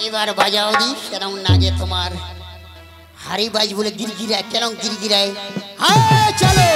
এবার বাজাও দি কেন নাগে তোমার হাড়ি বাজ বলে গিরগিরায় কেন গিরগিরায় হ্যাঁ চলো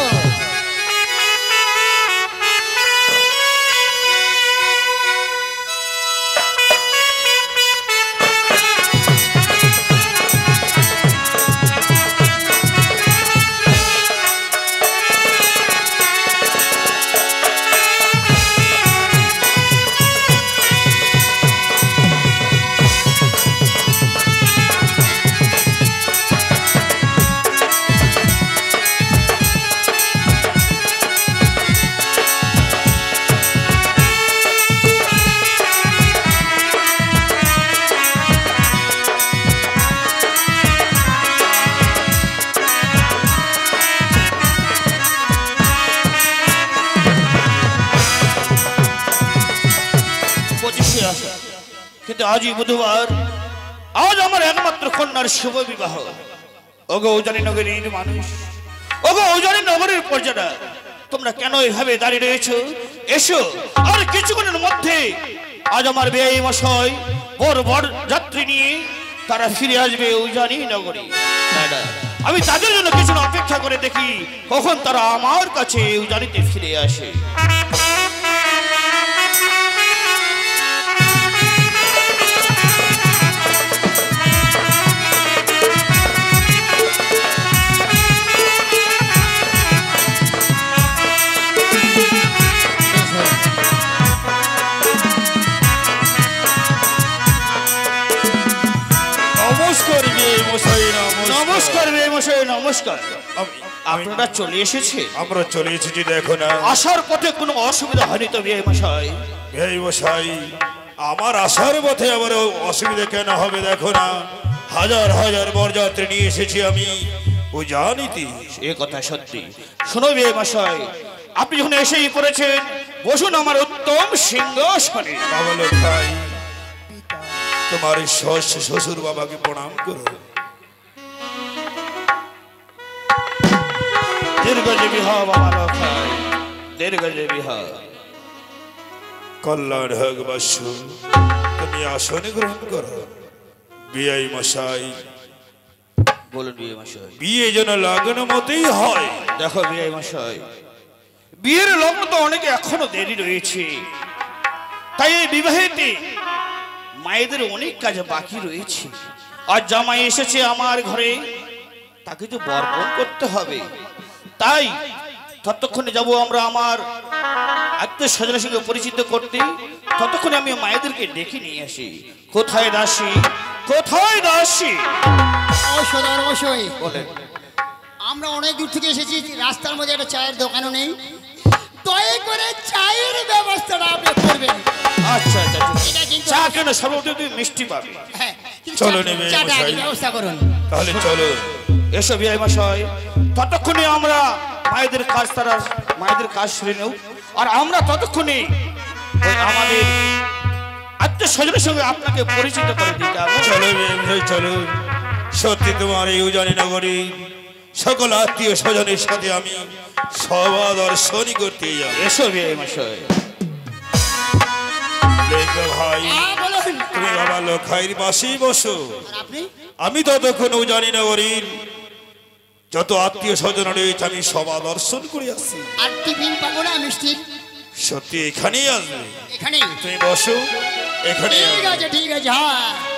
কিন্তু আজই বুধবার আজ আমার একমাত্র কন্যার শুভ বিবাহ ওগো উজানি নগরীর মানুষ ওগো উজানি নগরীর প্রজারা তোমরা কেন এভাবে দাঁড়িয়ে রয়েছো এসো আর কিছুক্ষণের মধ্যে আজ আমার বেয়াই মশাই বড় বড় যাত্রী নিয়ে তারা ফিরে আসবে উজানি নগরী আমি তাদের জন্য কিছু অপেক্ষা করে দেখি কখন তারা আমার কাছে উজানিতে ফিরে আসে নমস্কার মশাই নমস্কার আপনারা চলে এসেছে আমরা চলে এসেছি দেখো না আসার পথে কোনো অসুবিধা হয়নি তো বিয়ে মশাই মশাই আমার আসার পথে আবার অসুবিধা কেন হবে দেখো না হাজার হাজার বরযাত্রী নিয়ে এসেছি আমি ও জানিতি এ কথা সত্যি শোনো বিয়ে মশাই আপনি যখন এসেই পড়েছেন বসুন আমার উত্তম সিংহাসনে বাবা লোক ভাই তোমার শ্বশুর বাবাকে প্রণাম করো দীর্ঘজীবী হও বাবা লোক ভাই দীর্ঘজীবী হও কল্যাণ হোক বাসু তুমি আসনে গ্রহণ করো বিয়াই মশাই বলুন বিয়ে মশাই বিয়ে যেন লাগানো মতেই হয় দেখো বিয়ে মশাই বিয়ের লগ্ন তো অনেকে এখনো দেরি রয়েছে তাই এই বিবাহেতে মায়েদের অনেক কাজ বাকি রয়েছে আর জামাই এসেছে আমার ঘরে তাকে তো বরণ করতে হবে তাই ততক্ষণে যাব আমরা আমার আত্মীয় স্বজনের সঙ্গে পরিচিত করতে ততক্ষণে আমি মায়েদেরকে ডেকে নিয়ে আসি কোথায় দাসী কোথায় দাসী সদর অবশ্যই বলেন আমরা অনেক দূর থেকে এসেছি রাস্তার মধ্যে একটা চায়ের দোকানও নেই দয়া করে চায়ের ব্যবস্থাটা আপনি করবেন আচ্ছা আচ্ছা চা কেন সর্বপ্রথম মিষ্টি পাবে হ্যাঁ চলো নেবে ব্যবস্থা করুন তাহলে চলো এসো বিয়াই মশাই ততক্ষণে আমরা মায়েদের কাজ তারা মায়েদের কাজ সেরে নেব আর আমরা ততক্ষণে আমাদের আত্মীয় স্বজনের সঙ্গে আপনাকে পরিচিত করে দিতে হবে চলো চলো সত্যি তোমার এই উজানি নগরী সকল আত্মীয় স্বজনের সাথে আমি সভা দর্শনই করতে যাব এসো বিয়াই মশাই ভাই তুমি বাবা লোক ভাইয়ের পাশেই বসো আমি ততক্ষণ উজানি নগরীর যত আত্মীয় স্বজন রয়েছে আমি সভা দর্শন করে আসছি আর টিফিন পাবো না মিষ্টি সত্যি এখানেই আসবে এখানেই তুমি বসো এখানে ঠিক আছে হ্যাঁ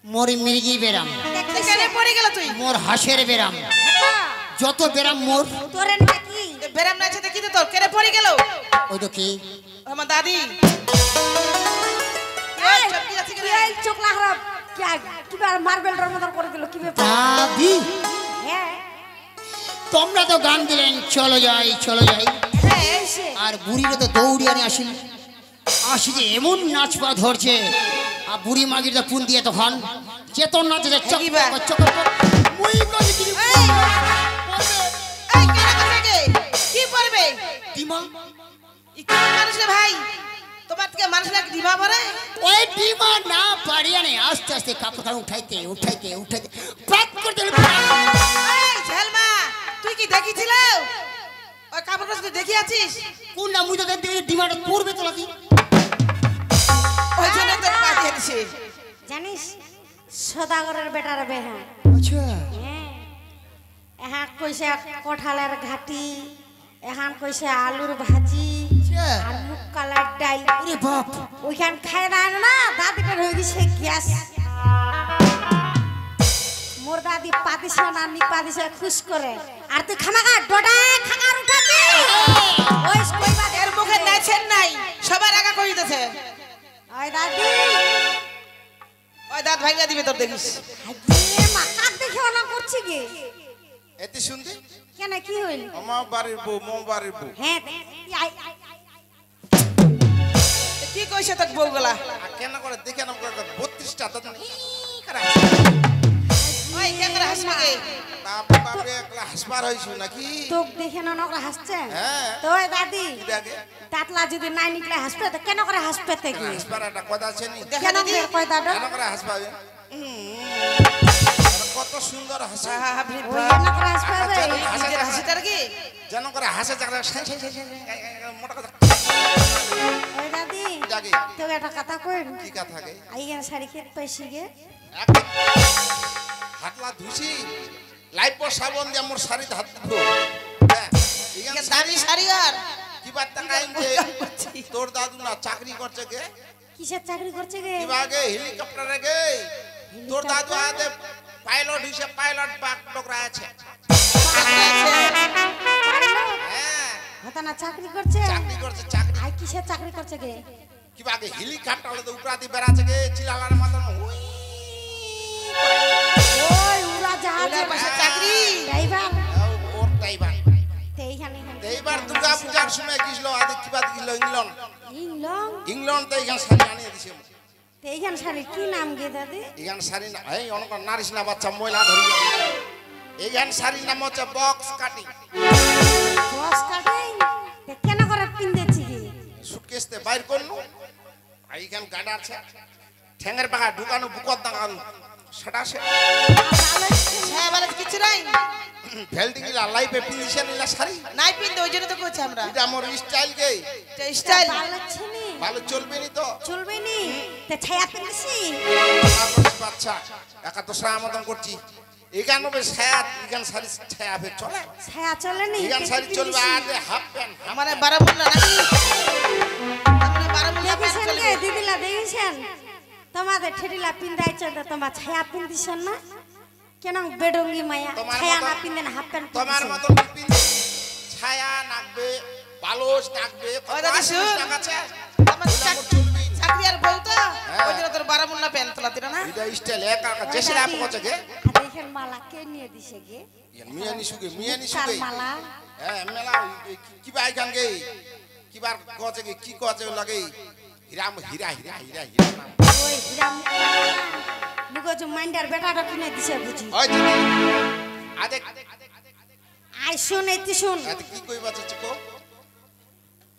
মোর মির্গি বেরাম, কেনে পড়ে গেল তুই? মোর হাঁসের বেরাম, যত বেরাম মোর। তোরে নাকি বেরাম নাচে দেখি তো তোর কেনে পড়ে গেল? ওই তো কি আমার দাদি এই চমকি যাচ্ছে কি কেনে? এই চোখলা খারাপ কি বার মার্বেল এর মত করে দিল কি ব্যাপার? দাদি, হ্যাঁ তোমরা তো গান দিলেন চলো যাই চলো যাই, হ্যাঁ এসে আর বুড়িরা তো দৌড়ি আনে আসিল, আসি যে এমন নাচ পা ধরছে, আর বুড়ি মাগির তো পুন দিয়ে তখন চেতন নাচে এগিবা। এই কেনে কথা কে? কি পড়বে? ডিমা, ই কি মানুষ রে ভাই? তোমার থেকে মানুষ লাগে দিবা পরে? ওই ডিমা না পারিয়া নেই, আস্তে আস্তে কাপড় কাপড় উঠাইতে উঠাইতে উঠাইতে প্রাক করতে এই ঝালমা তুই কি দেখিছিল? ওই কাপড়টা তুই দেখি আছিস? কোন না মুই তো দেখতে ডিমাটা পড়বে তোলাতি। ওই জন্য তোর পা দিয়ে দিছে। জানিস সদাগরের বেটার বেহা আচ্ছা, এহা কইছে কঠালের ঘাটি, এহান কইছে আলুর ভাজি আচ্ছা। আর মুগ কালার ডাল। ওরে বাপ, ওইখান খাই না না দাদিটার হয়ে গেছে গ্যাস। মোর দাদি পাতিছে না নি পাতিছে খুশ করে, আর তুই খামাকা ডডা খাকার উঠাতে ওই কইবা এর মুখে নেছেন নাই, সবার আগা কইতেছে। ওই দাদি ওই দাঁত ভাঙা দিবে তোর দেখিস। হাইয়ে মা কাক দেখে না করছি কি? এতে শুনতে কেন কি হইল? আমার বাড়ির বউ মো বাড়ির বউ হ্যাঁ কি কইছে তোর বউগুলা? কেন করে দেখে না 32টা তো ওই কেন হাসবে কে? বাপরে একলা হাসবার হইছো নাকি? তোক দেখে না নকরা হাসছে হ্যাঁ। তো ওই দাদি কি দেখে দাঁতলা যদি নাই নিকলে হাসবে তো কেন করে হাসবে থেকে? হাসবার একটা কথা আছে নি? দেখা কেন দিদি বের কয় দাদা কেন করে হাসবাবে? কত সুন্দর হাসে, বাপরে ওই বাপ। কেন করে হাসবে রে? নিজের হাসিটার কি? যেন করে হাসে চাকরা মোটা কথা ওই দাদি জাগে তো একটা কথা কই কি কথা থাকে আইগা শাড়ি খেত পাইছি গে হাতলা ধুছি লাইপ সাবন দিয়ে মোর শাড়ি হাত ধুবো কে দাদি শাড়ি আর কি বার্তা কাইন যে তোর দাদু না চাকরি করছে গে কিসের চাকরি করছে গে? কি বাগে হেলিকপ্টারে গে তোর দাদু আদে পাইলট হিসেবে পাইলট বাক ডকরা আছে হ্যাঁ হতা না চাকরি করছে? চাকরি করছে চাকরি আই কিসের চাকরি করছে গে? কি বাগে হেলিকপ্টারে তো উপরাতি বেড়াচ্ছে গে চিলালার মতন ওই ওই উড়া জাহাজ ওলা পাশে চাকরি। ড্রাইভার ওর ড্রাইভার তে এইখানে এইবার দুর্গা পূজার সময় গিয়েছিল আদে কি বাদ গিয়েছিল ইংল্যান্ড ইংলং ইংল্যান্ড তো এখানে শাড়ি আনিয়ে দিছে তে এইখান শাড়ি কি নাম গে দাদি? এখানে শাড়ি না এই অনেক নারিস না বাচ্চা ময়লা ধরি এখানে শাড়ির নাম হচ্ছে বক্স কাটিং বস কাটিং তে কেন করে পিন্দেছি গে? সুটকেসতে বাইর করলু এইখান গাড়া আছে ঠ্যাঙ্গের পাকা ঢুকানো বুকত দাঁড়ানো সেটা সে হ্যাঁ বলে কিছু নাই ভেলটি গিলা লাইফে পিনিছে নিলা শাড়ি নাই পিনতে ওই জন্য তো কইছি আমরা এটা আমার স্টাইল গে স্টাইল ভালো লাগছে নি? ভালো চলবে নি তো চলবে নি? তে ছায়া পিন্দেছি বাচ্চা একা তো সারা মতন করছি এখানে ছায়া এখান শাড়ি ছায়া ফের চলে ছায়া চলে নি? এখান শাড়ি চলবে আর হাফ প্যান্ট মানে বারামুল্লা নাকি মানে বারামুল্লা প্যান্ট দেখেছেন চলবে গে দিদিলা দেখেছেন তোমাদের ঠেডিলা পিন্দাইছে তো তোমার ছায়া পিন্দিছেন না কেন বেডঙ্গি মায়া তোমার ছায়া মতন- না পিন্দেন হাফ প্যান্ট তোমার পিন্দিছেন মতন পিন্দি ছায়া নাকবে পালস নাকবে ওই দাদি শুন। আছে আমার চাকরি আর বলতো ওই জন্য তোর বারামুল্লা প্যান্ট তোলাতি না এটা স্টাইল একা একা জেসে রাপ করছে গে দেখেন মালা কে নিয়ে দিছে গে মিয়া নিশুগে মিয়া তার নিশুগে মালা হ্যাঁ মেলা কি বাই গান গে কি বার কছে গে কি কছে লাগে হিরাম হীরা হীরা হীরা হীরা নাম ওই হিরাম মুগজ মাইন্ডার বেটাটা কিনে দিছে বুঝি ওই দিদি আদে আই শুন এতি শুন আদে কি কইবা চাচি কো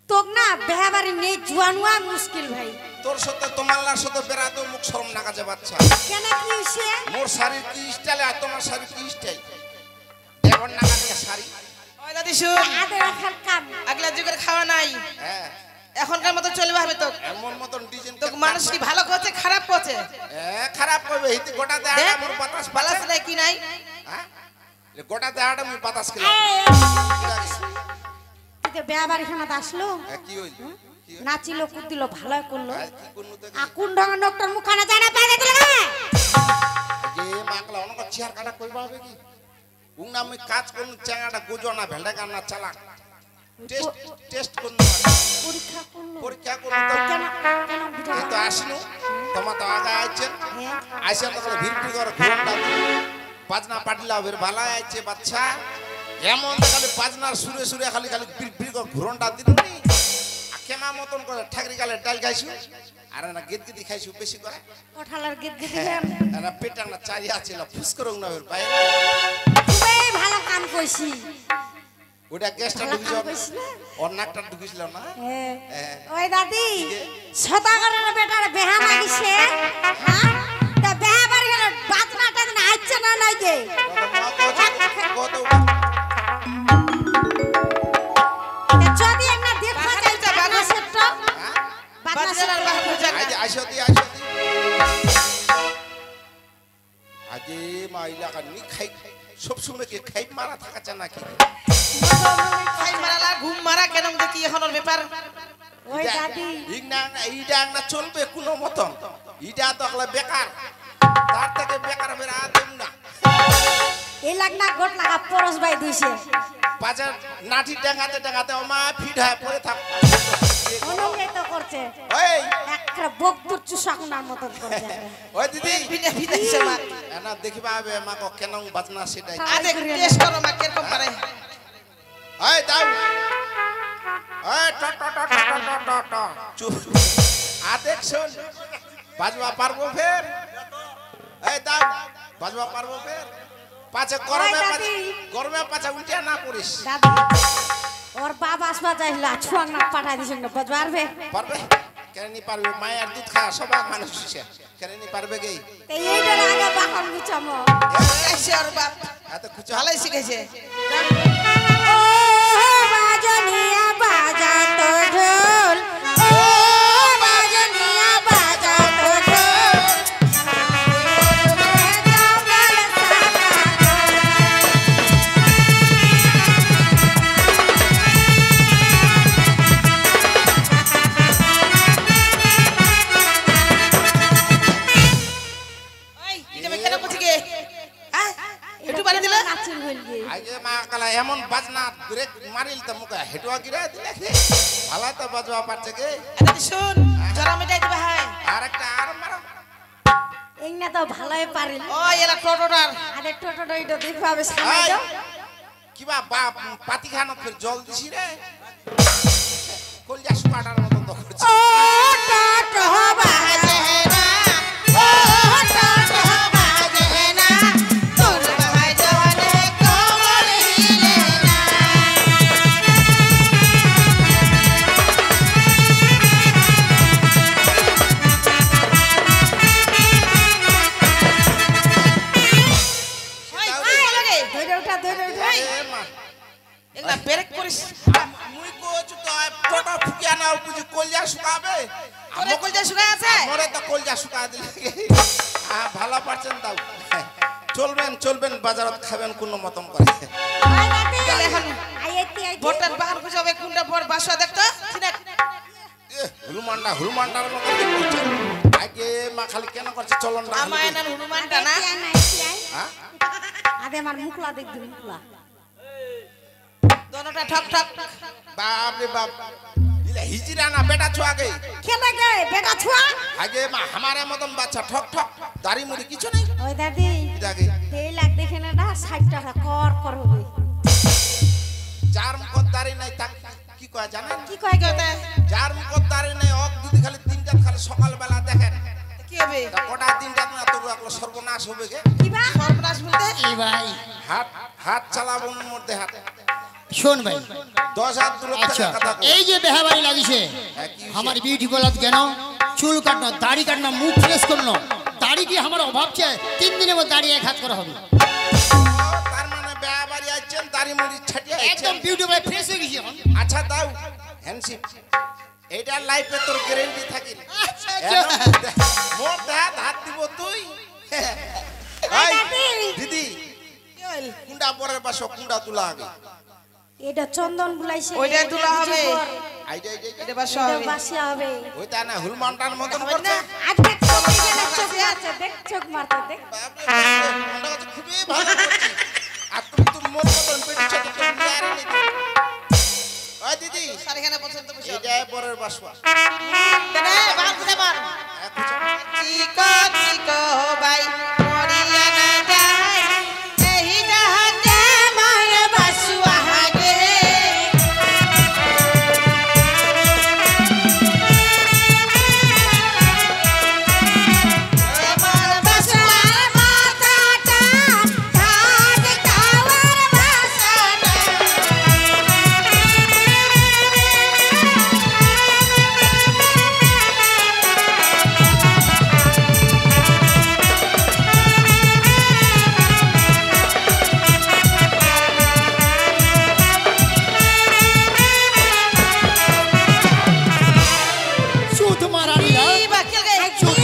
তোক না বেহাবারি নেই জুয়ানুয়া মুশকিল ভাই তোর সাথে তোমার সাথে বেড়াতো মুখ শরম না কাজে বাচ্চা কেন কি হইছে মোর শাড়ির কি স্টাইল আর তোমার শাড়ির কি স্টাইল দেখুন না কাজে শাড়ি ওই দাদি শুন আদে রাখার কাম আগলা যুগের খাওয়া নাই হ্যাঁ এখনকার মতো চলবে হবে তো এমন মতন ডিজাইন তোকে মানুষ কি ভালো করছে খারাপ করছে খারাপ করবে হিতে গোটা দেয়া দেখ মোর বাতাস বালাস নাই কি নাই হ্যাঁ গোটা দেয়াটা মুই বাতাস খেলাম তুই বেহাবারি খানা আসলো কি হইল নাচিল কুদিল ভালো করলো কি করনু তো আকুন ঢঙ্গা ডক্টর মুখানা জানা পাই দিল না যে মাকলা অনেক চেয়ার কাটা কইবা হবে কি উংনা আমি কাজ করুন চেঙ্গাটা গুজো না ভেলডা গানা চালা টেস্ট টেস্ট করুন পরীক্ষা করলো পরীক্ষা করুন তো কেন কেন বুঝা এই তো আসিনু তোমার তো আগে আইছেন হ্যাঁ আইসেন তো ভিড় ভিড় করে ঘুরটা বাজনা পাটিলা বের ভালো আইছে বাচ্চা এমন খালি বাজনার সুরে সুরে খালি খালি ভিড় ভিড় করে ঘুরনটা দিলনি কেমা মতন করে ঠাকরি গালে ডাল খাইছু আর না গিত গিতি খাইছু বেশি করে কঠালার গীত গীতিলেন না পেটা না চারি আছে না ফুস করে না বের বাইরে খুবই ভালো কাম কইছি ওটা গ্যাসটা ভালো ঢুকিছ কাম কইছি না ওর নাকটা ঢুকিছিল না হ্যাঁ ওই দাদি সদাগরের বেটার বেহা লাগিছে হ্যাঁ তা বেহা বাড়ি হলো বাতনাটা না আইছে না নাই যে কত যদি আমরা দেখবা যাই বাবা সেট বাবা সেট আইসতি আজে মাইলা কানি খাই সব সময় কি খাই মারা থাকাছে নাকি খাই মারালা ঘুম মারা কেন দেখি এখনের ব্যাপার ওই দাদি এইটা না চলবে কোনো মতন ইটা তো একলা বেকার তার থেকে বেকার বেরা দেব না এই লাগনা গোট লাগা পরশ ভাই দুইছে বাজার নাঠি ডাঙাতে ডাঙাতে ওমা ফিট হয়ে পড়ে থাক অনুমে তো করছে ওই একটা বকদুর চুষাকুনার মতন করছে ওই দিদি ভিজে ভিজে দিছে মা না দেখিবা হবে মা কো কেন বাজনা সেটাই আরে টেস্ট করো মা কিরকম পারে ওই দাও ওই ট ট ট ট ট ট চুপ আদেক শুন বাজবা পারবো ফের এই দাও বাজবা পারবো ফের পাছে গরমে পাছে উল্টিয়া না করিস দাদি ওর বাবা আসবা যাইলা ছুয়াং না পাঠাই দিছেন না বাজবারবে পারবে কেন নি পারবে মায়ের দুধ খায় সবাই মানুষ হইছে কেন নি পারবে কি তে এইটার আগে বাকন গুছামো আইছে আর বাপ এত খুচা ভালোই শিখেছে ও বাজনিয়া বাজা তো ঢোল ও বাজনিয়া বাজা তো ঢোল ওই এটা কেন করছিস কে হ্যাঁ একটু বাড়ি দিলে নাচুন হইলগে আগে মা কালা এমন বাজনা ব্রেক মারিল তো মুখে হেটুয়া গিরা দিলে ভালো তো বাজবা পারছে কে দাদি শুন জরা মিটাই দিবা হ্যাঁ আর একটা আর মারো এইনা তো ভালোই পারিল ও এলা টোটোটার আরে টোটো ডইটো দেখবাবে সামনে এই, যাও কিবা পাতি খানো ফের জল দিছি রে কলজা সুপাটার মতন তো করছে ও টোটো বাজে না ও টোটো বাজে না তোর ভাই জওয়ানে কোমল হিলে না ওই আই লাগে ধরে উঠা এ মা এলা ব্রেক করিস মুই কোচু তো ফটো ফুকিয়া না বুঝি কলজা শুকাবে তোরে কল যা শুকায় আছে আমরে তো কলজা শুকা দিলে ভালো পারছেন তাও চলবেন চলবেন বাজারত খাবেন কোনো মতম করে আই দাদি তাহলে এখন আইতি ভোটার বাহার খুঁজবে কোনটা বড় বাসা দেখতো ঠিক হুলমান্ডার মতো করছে আগে মা খালি কেন করছে চলন না আমার নাম হনুমানটা না হ্যাঁ আদে আমার মুখলা দেখ দিন মুখলা দোনোটা ঠক ঠক বাপ রে বাপ ইলে হিজরা না বেটা ছো আগে খেলে গে বেটা ছুয়া আগে মা हमारे মতন বাচ্চা ঠক ঠক দাড়ি মুড়ি কিছু নেই ওই দাদি এটা আগে এই লাগ দেখে না 60 টাকা কর হবে যার মুখত দাড়ি নাই তাক কি কয় জানেন কি কয় গে কথা যার মুখত দাড়ি নাই অক দিদি খালি তিনটা খালি সকালবেলা দেখেন কি হবে তা কোটা তিনটা না তোর একলো সর্বনাশ হবে গে কিবা সর্বনাশ বলতে এই ভাই হাত হাত চালাবো মধ্যে হাত শোন ভাই 10 হাত দূরত্ব আচ্ছা কথা কই এই যে বেহাবাড়ি লাগিছে আমার বিউটি গলাত কেন চুল কাটনো দাড়ি কাটনো মুখ ফ্রেশ করনো দাড়ি কি আমার অভাব চাই 3 দিনের মধ্যে দাড়ি এক হাত করা হবে তার মানে বেয়াবাড়ি আইছেন দাড়ি মুড়ি ছাটিয়ে একদম আইছেন বিউটি গলা ফ্রেশ হয়ে গেছে এখন আচ্ছা দাও হ্যান্ডশিপ এইটা লাইফে তোর গ্যারান্টি থাকি আচ্ছা। মোর হাত হাত দিব তুই ওই এই, দাদি দিদি কি হইল কুন্ডা পরের পাশে কুন্ডা তুলা আগে এটা চন্দন বুলাইছে ওইটা তোলা হবে আইডা এটা বাসা এটা হবে বাসিয়া হবে ওইটা না হুলমানটার মতন হবে করছে না আজকে দেখ চোখ মারছে, দেখ চোখ মারছে, দেখ। বাপরে, ঘন্টা গাছে খুবই ভালো করছি। আর তুমি তো মোর মতন পেটি ছোট করে নিয়ে আর নিতে। ওই দিদি, স্যার এখানে পছন্দ বসে এটাই পরের বাসবা। দেনে বাল খুঁজে মার চিকো চিকো ভাই মরিয়া না যায় এই জাহাজে মার বাসুয়া গে মার বাসুয়া মাথাটা ঘাট কাওয়ার বাসাটা চুত মারানি না এই বাকিল গে চুত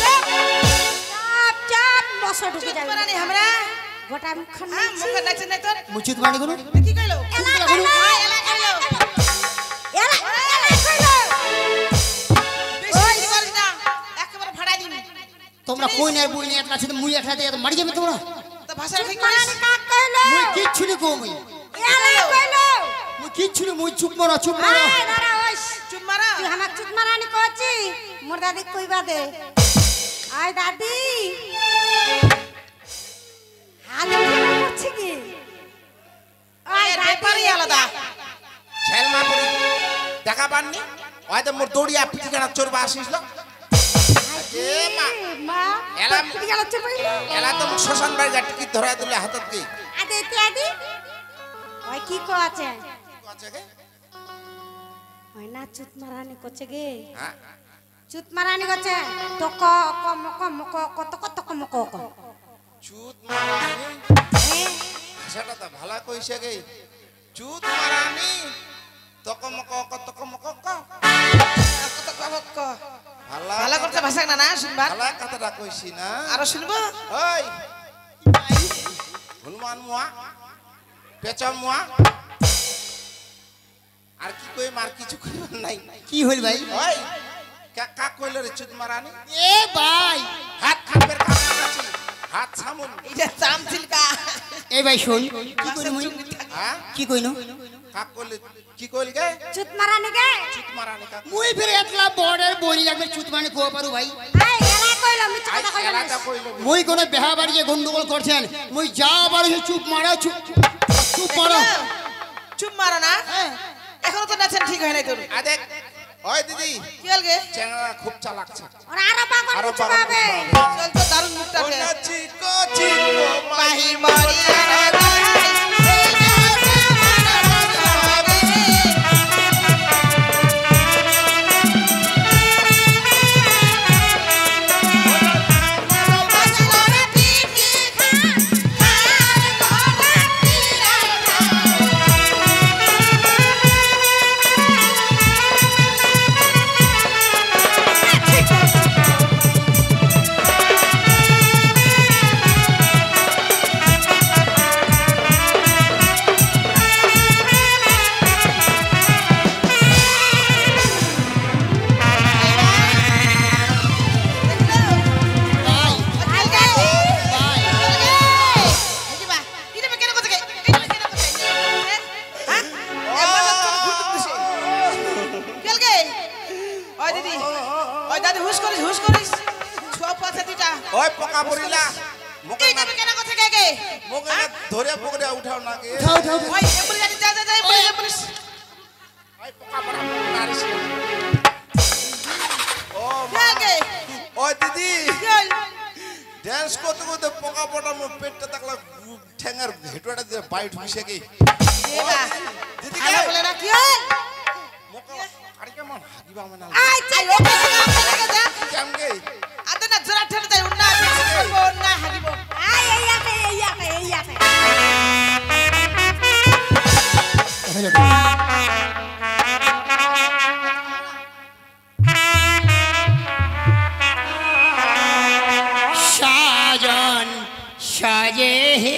চাপ চাপ বসো ঢুকে যাবে মারানি আমরা গোটা মুখখান হ্যাঁ মুখে নাচে নাই তোর মুচিত মানি গুলো কি কইলো এলা কইলো এলা কইলো এলা এলা কইলো বেশি করিস না একেবারে ফাড়াই দিবি তোমরা কই না বই না একটা সাথে মুই একটা দিয়ে মারি যাবে তোমরা তো ভাষা ঠিক করিস মারানি কাক কইলো মুই কিচ্ছু নি কো মুই এলা কইলো মুই কিচ্ছু নি মুই চুপ মারা চুপ মারা আয় দাঁড়া ওইস চুপ মারা তুই আমাক চুত মারানি কইছি মোর দাদি কইবা দে আয় দাদি হালে করছে কি আয় এর দাদি ব্যাপারই আলাদা ছেলমা পরি দেখা পাননি হয়তো মোর দৌড়িয়া পিটি কাটা চোরবা আসিস এ মা মা এলা- তুই গেল চুপ এলা তো শ্মশান বাড়ি যা টিকিট ধরা দিলে হাতত কি আদে আদি ওই কি কো আছে আছে গে ওই না চুত মারানি করছে গে হ্যাঁ চুত মারানি করছে তো ক ক মক মক কত কত ক মক ক চুত মারানি সেটা তো ভালো কইছে গে চুত মারানি তকমক কতকমক ক কত কবক ভালো ভালো করতে ভাষা না না শুনবার ভালো কথাটা কইছি না আরো শুনবো ওই হনুমান মুয়া পেঁচা মুয়া আর কি কই মার কিছু কইবার নাই কি হইল ভাই ওই কাকা কইল রে চুত মারানি এ ভাই হাত খাবের কাকা আছে হাত সামুন এটা চাম চিলকা এ ভাই শুন কি কইল মুই হ্যাঁ কি কইনো কাক কইল কি কইল গে চুত মারানি গে চুত মারানি কাক মুই ফির একলা বর্ডার বলি লাগবে চুত মানে কো পারু ভাই আয় এলা কইলো মিছ আই কথা কইলো এলাটা কইল মুই কোন বেহা বাড়িয়ে গন্ডগোল করছেন মুই যা পারু চুপ মারা চুপ চুপ মারা চুপ মারা না এখনো তো নাচেন ঠিক হয় নাই তোর আদেক ওই দিদি কি হল গে চেংড়া খুব চালাক আছে ওরা আরো পাগল আরো কিছু পাগল পাবে চল তো দারুণ মুখটা ও দে নাচি চিকো মাহি মরিয়া না যায় এই জাহাজে মার বাসুয়া গে বাসুয়া পিটি খান খান ঘরে পিরা ভাই আয় দাদি ভাই ওই পোকা পড়িলা মুখে না মুখে না ধরে পকড়ে উঠাও না গে উঠাও উঠাও ওই পোকা পড়া নারিস ও মা ওই দিদি ড্যান্স করতে করতে পোকা পড়া মোর পেটটা তাকলা ঠ্যাঙ্গার হেটুয়াটা দিয়ে বাইট হইছে কি দিদি কে মোকা আরে কেমন হাগিবা মানে কেমন গে আয় এই আতে साजन साजे हे